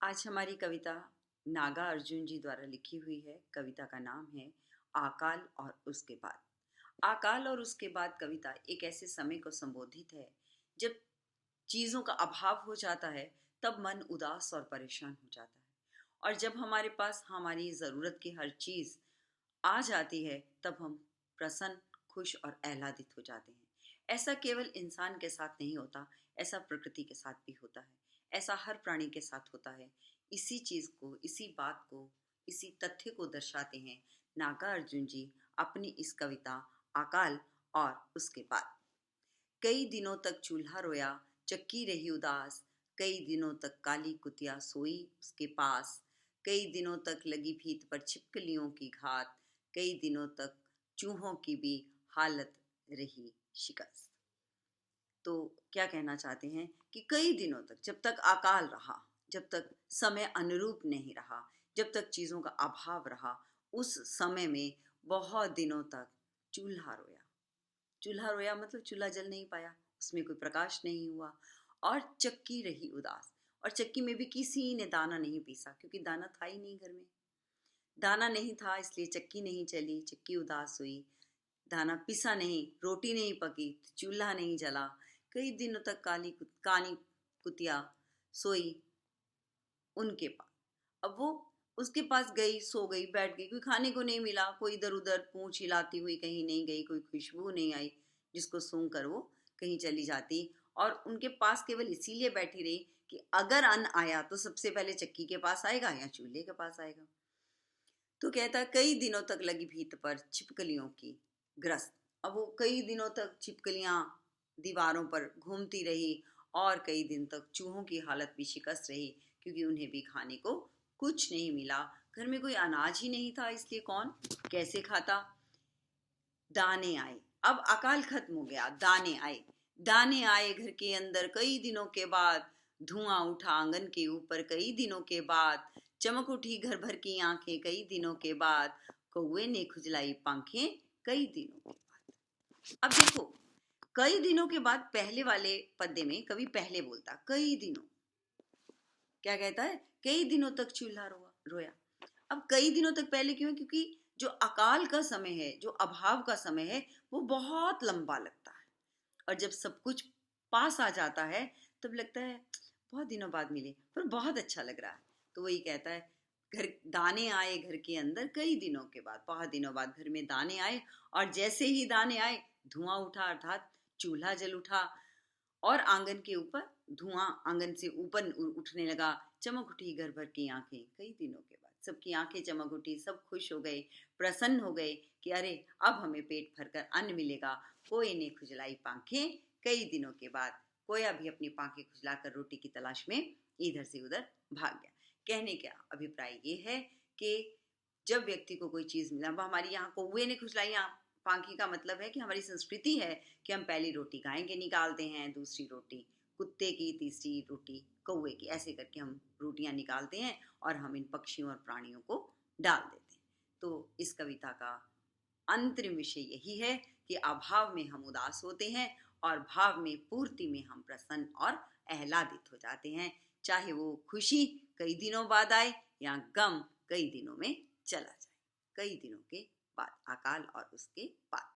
आज हमारी कविता नागा अर्जुन जी द्वारा लिखी हुई है। कविता का नाम है आकाल और उसके बाद। आकाल और उसके बाद कविता एक ऐसे समय को संबोधित है जब चीज़ों का अभाव हो जाता है, तब मन उदास और परेशान हो जाता है। और जब हमारे पास हमारी ज़रूरत की हर चीज़ आ जाती है, तब हम प्रसन्न, खुश और आह्लादित हो जाते हैं। ऐसा केवल इंसान के साथ नहीं होता, ऐसा प्रकृति के साथ भी होता है। ऐसा हर प्राणी के साथ होता है। इसी चीज़ को, इसी बात को, इसी तथ्य को दर्शाते हैं नागा अर्जुन जी अपनी इस कविता अकाल और उसके बाद। कई दिनों तक चूल्हा रोया, चक्की रही उदास। कई दिनों तक काली कुतिया सोई उसके पास। कई दिनों तक लगी भीत पर छिपकलियों की घात। कई दिनों तक चूहों की भी हालत रही शिकस्त। तो क्या कहना चाहते हैं कि कई दिनों तक, जब तक अकाल रहा, जब तक समय अनुरूप नहीं रहा, जब तक चीज़ों का अभाव रहा, उस समय में बहुत दिनों तक चूल्हा रोया। चूल्हा रोया मतलब चूल्हा जल नहीं पाया, उसमें कोई प्रकाश नहीं हुआ। और चक्की रही उदास, और चक्की में भी किसी ने दाना नहीं पीसा, क्योंकि दाना था ही नहीं घर में। दाना नहीं था, इसलिए चक्की नहीं चली, चक्की उदास हुई। दाना पिसा नहीं, रोटी नहीं पकी, चूल्हा नहीं जला। कई दिनों तक कानी कुतिया सोई उनके पास। अब वो उसके पास गई, सो गई, बैठ गई, कोई खाने को नहीं मिला। कोई इधर उधर पूंछ हिलाती हुई कहीं नहीं गई, कोई खुशबू नहीं आई जिसको सूंघ कर वो कहीं चली जाती। और उनके पास केवल इसीलिए बैठी रही कि अगर अन्न आया तो सबसे पहले चक्की के पास आएगा या चूल्हे के पास आएगा। तो कहता है कई दिनों तक लगी भीत पर छिपकलियों की ग्रस्त। अब वो कई दिनों तक छिपकलियां दीवारों पर घूमती रही, और कई दिन तक चूहों की हालत भी शिकस्त रही, क्योंकि उन्हें भी खाने को कुछ नहीं मिला। घर में कोई अनाज ही नहीं था, इसलिए कौन कैसे खाता। दाने आए, अब अकाल खत्म हो गया, दाने आए। दाने आए घर के अंदर कई दिनों के बाद। धुआं उठा आंगन के ऊपर कई दिनों के बाद। चमक उठी घर भर की आंखें कई दिनों के बाद। कौवे ने खुजलाई पंखें कई दिनों के बाद। अब देखो, कई दिनों के बाद पहले वाले पद्य में कवि पहले बोलता कई दिनों, क्या कहता है, कई दिनों तक चूल्हा रोया। अब कई दिनों तक पहले क्यों? क्योंकि जो अकाल का समय है, जो अभाव का समय है, वो बहुत लंबा लगता है। और जब सब कुछ पास आ जाता है, तब लगता है बहुत दिनों बाद मिले, पर बहुत अच्छा लग रहा है। तो वही कहता है, घर दाने आए घर के अंदर कई दिनों के बाद, बहुत दिनों बाद घर में दाने आए। और जैसे ही दाने आए, धुआं उठा, अर्थात चूल्हा जल उठा। और आंगन के ऊपर धुआं आंगन से ऊपर उठने लगा। चमक उठी घर भर की आंखें कई दिनों के बाद। सबकी आंखें चमक उठी, सब खुश हो गए, प्रसन्न हो गए कि अरे अब हमें पेट भरकर अन्न मिलेगा। कोए ने खुजलाई पांखें कई दिनों के बाद। कोया भी अपनी पांखें खुजलाकर रोटी की तलाश में इधर से उधर भाग गया। कहने का अभिप्राय ये है कि जब व्यक्ति को कोई चीज मिला, हमारी यहाँ कौवे ने खुजलाई पांखी का मतलब है कि हमारी संस्कृति है कि हम पहली रोटी गाय के निकालते हैं, दूसरी रोटी कुत्ते की, तीसरी रोटी कौवे की, ऐसे करके हम रोटियां निकालते हैं और हम इन पक्षियों और प्राणियों को डाल देते हैं। तो इस कविता का अंतरिम विषय यही है कि अभाव में हम उदास होते हैं और भाव में, पूर्ति में हम प्रसन्न और आह्लादित हो जाते हैं। चाहे वो खुशी कई दिनों बाद आए या गम कई दिनों में चला जाए। कई दिनों के बाद, अकाल और उसके बाद।